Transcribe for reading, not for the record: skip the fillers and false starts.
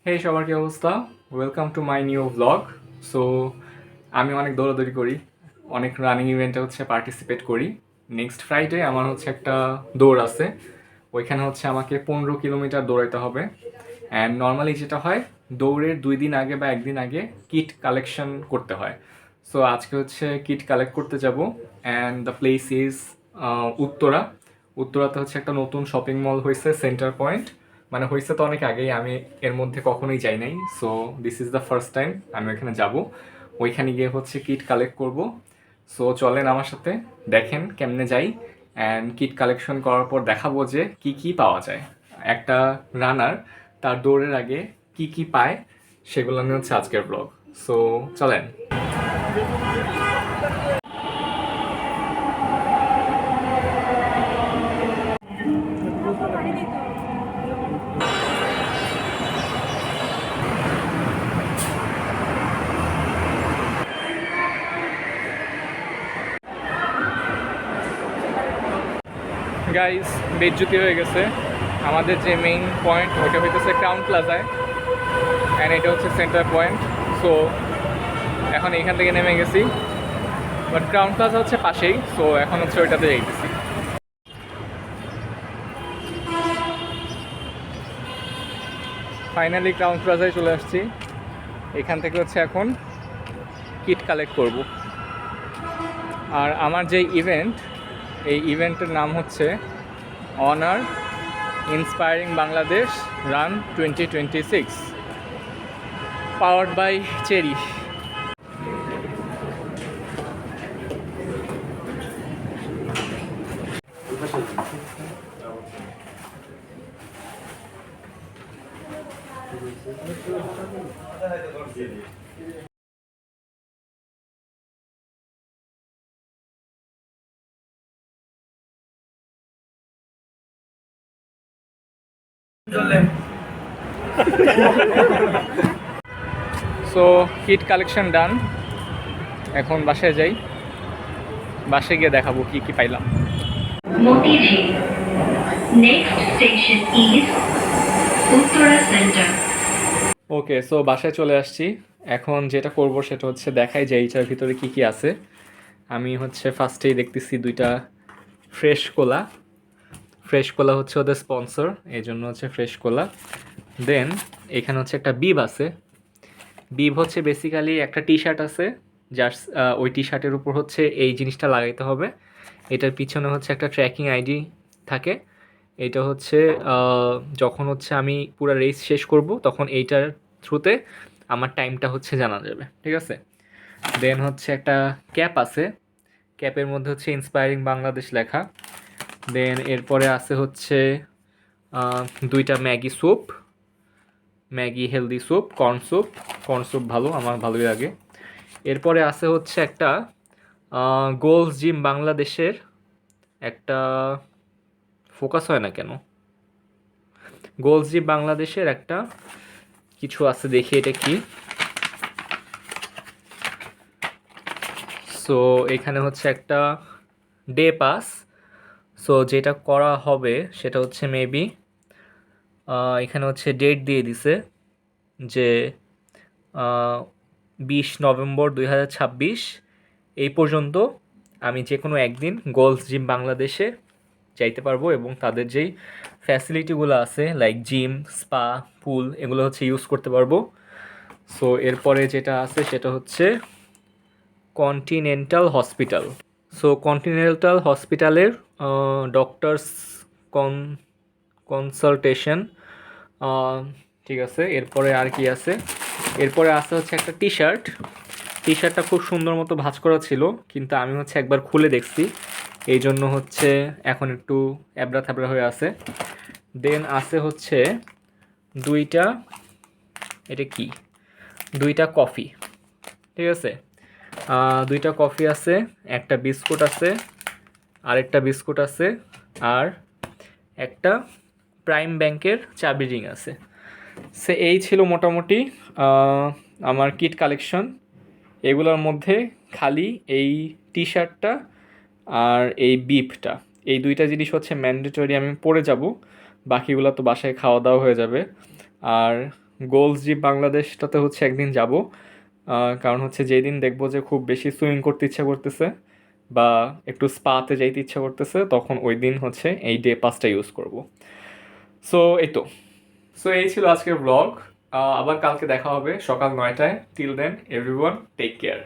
হেই সবার কি অবস্থা? Welcome to my new blog. So আমি অনেক দৌড়াদৌড়ি করি, অনেক রানিং ইভেন্টে পার্টিসিপেট করি। নেক্সট ফ্রাইডে আমার একটা দৌড় আছে। ওইখানে আমাকে 15 কিলোমিটার দৌড়াইতে হবে। অ্যান্ড নর্মালি যেটা হয়, দৌড়ের 2 দিন আগে বা একদিন আগে কিট কালেকশন করতে হয়। সো আজকে কিট কালেক্ট করতে যাব। And the place is Uttara. উত্তরাতে একটা নতুন শপিং মল হয়েছে, সেন্টার পয়েন্ট। মানে হয়েছে তো অনেক আগেই, আমি এর মধ্যে কখনোই যাই নাই। So this is the first time আমি ওইখানে যাব। ওইখানে গিয়ে কিট কালেক্ট করব। সো চলেন আমার সাথে, দেখেন কেমনে যাই। অ্যান্ড কিট কালেকশন করার পর দেখাবো যে কি কি পাওয়া যায়। একটা রানার তার দৌড়ের আগে কি কি পায় সেগুলো নিয়ে আজকের ব্লগ। সো চলেন। গাইস, বেজ্জুতি হয়ে গেছে। আমাদের যে মেইন পয়েন্ট ওইটা হইতেছে ক্রাউন প্লাজায়, অ্যান্ড এটা সেন্টার পয়েন্ট। সো এখন এখান থেকে নেমে গেছি, বাট ক্রাউন প্লাজা পাশেই। সো এখন ওইটাতে যাইতেছি। ফাইনালি ক্রাউন প্লাজায় চলে আসছি। এখান থেকে এখন কিট কালেক্ট করব। আর আমার যে ইভেন্ট, এই ইভেন্টের নাম Honor inspiring Bangladesh run 2026, powered by Cherry. So kit collection done. এখন বাসায় যাই, বাসায় গিয়ে দেখাবো কি কি পাইলাম। ওকে, সো বাসায় চলে আসছি। এখন যেটা করব সেটা দেখাই যে এইটার ভিতরে কি কি আছে। আমি ফার্স্টেই দেখতেছি দুইটা ফ্রেশ কোলা। ফ্রেশ কোলা ওদের স্পন্সর, এই জন্য ফ্রেশ কোলা। দেন এখানে একটা বিব আছে। বিব বেসিক্যালি একটা টি শার্ট আছে, যার ওই টি শার্টের উপর এই জিনিসটা লাগাইতে হবে। এটার পিছনে একটা ট্র্যাকিং আইডি থাকে। এটা যখন আমি পুরো রেস শেষ করব তখন এইটার থ্রুতে আমার টাইমটা জানা যাবে, ঠিক আছে। দেন একটা ক্যাপ আছে, ক্যাপের মধ্যে ইন্সপায়ারিং বাংলাদেশ লেখা। দেন এরপরে আছে দুইটা Maggi soup, Maggi healthy soup, corn soup ভালো, আমার ভালোই লাগে। এরপরে আছে একটা গোলস জিম বাংলাদেশের একটা, ফোকাস হয় না কেন, গোলস জিম বাংলাদেশের একটা কিছু আছে, দেখি এটা কি। সো এখানে একটা ডে পাস। সো যেটা করা হবে সেটা মেবি এখানে ডেট দিয়ে দিছে যে 20 নভেম্বর 2026 এই পর্যন্ত আমি যে কোনো একদিন গোলস জিম বাংলাদেশে যাইতে পারবো এবং তাদের যেই ফ্যাসিলিটিগুলো আছে লাইক জিম, স্পা, পুল, এগুলো ইউজ করতে পারবো। সো এরপরে যেটা আছে সেটা কন্টিনেন্টাল হসপিটাল। সো কন্টিনেন্টাল হসপিটালের ডক্টরস কনসালটেশন, ঠিক আছে। এরপরে আর কি আছে, এরপরে আছে একটা টি শার্ট। টি শার্টটা খুব সুন্দর মতো ভাঁজ করা ছিল, কিন্তু আমি একবার খুলে দেখছি, এই জন্য এখন একটু এবড়া থাবড়া হয়ে আছে। দেন আছে দুইটা, এটা কি, দুইটা কফি, ঠিক আছে। দুইটা কফি আছে, একটা বিস্কুট আছে, আরেকটা বিস্কুট আছে, আর একটা প্রাইম ব্যাংকের চাবি রিং আছে। সে এই ছিল মোটামুটি আমার কিট কালেকশন। এগুলোর মধ্যে খালি এই টি শার্টটা আর এই বিপটা, এই দুইটা জিনিস ম্যান্ডেটরি, আমি পরে যাব। বাকিগুলো তো বাসায় খাওয়া দাওয়া হয়ে যাবে। আর গোলস জিপ বাংলাদেশটাতে হচ্ছে একদিন যাব, কারণ হচ্ছে যেদিন দেখবো যে খুব বেশি সুইমিং করতে ইচ্ছা করতেছে বা একটু স্পাতে যাইতে ইচ্ছা করতেছে, তখন ওই দিন হচ্ছে এই ডে পাসটা ইউজ করব। সো এই তো, সো এই ছিল আজকের ব্লগ। আবার কালকে দেখা হবে সকাল 9টায়। Till then everyone take care.